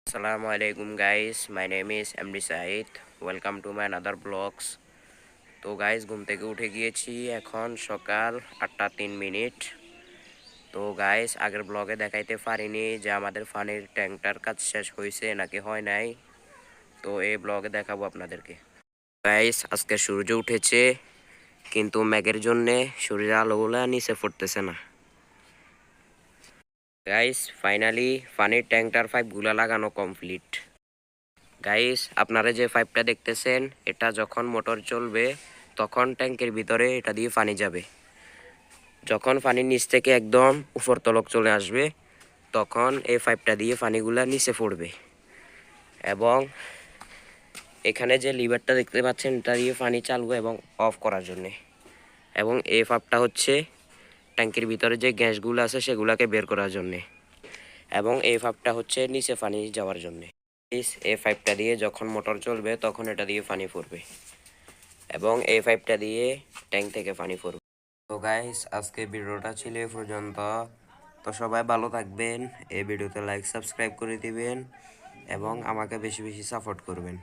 Assalamualaikum guys, my name is MD Said. Welcome to my another vlogs. তো guys ঘুম থেকে উঠে গিয়েছি, এখন সকাল 8:03। তো গাইস আগের ব্লগে দেখাইতে পারিনি যে আমাদের পানির ট্যাঙ্কটার কাজ শেষ হয়েছে নাকি হয় নাই। তো এই ব্লগে দেখাবো আপনাদেরকে। গাইস আজকে সূর্য উঠেছে, কিন্তু মেঘের জন্যে সূর্যের আলোগুলা নিচে পড়তেছে না। গাইস ফাইনালি পানির ট্যাঙ্কটার পাইপগুলা লাগানো কমপ্লিট। গাইস আপনারা যে পাইপটা দেখতেছেন, এটা যখন মোটর চলবে তখন ট্যাঙ্কের ভিতরে এটা দিয়ে পানি যাবে। যখন পানির নিচ থেকে একদম উপর তলক চলে আসবে তখন এই পাইপটা দিয়ে পানিগুলা নিচে পড়বে, এবং এখানে যে লিভারটা দেখতে পাচ্ছেন এটা দিয়ে পানি চালু এবং অফ করার জন্যে। এবং এই পাইপটা হচ্ছে ট্যাঙ্কের ভিতরে যে গ্যাসগুলো আছে সেগুলোকে বের করার জন্যে, এবং এই পাইপটা হচ্ছে নিচে পানি যাওয়ার জন্যে। এই পাইপটা দিয়ে যখন মোটর চলবে তখন এটা দিয়ে পানি পড়বে, এবং এই পাইপটা দিয়ে ট্যাঙ্ক থেকে পানি পড়বে। তো গাইস আজকে ভিডিওটা ছিল এ পর্যন্ত। তো সবাই ভালো থাকবেন, এই ভিডিওতে লাইক সাবস্ক্রাইব করে দিবেন এবং আমাকে বেশি বেশি সাপোর্ট করবেন।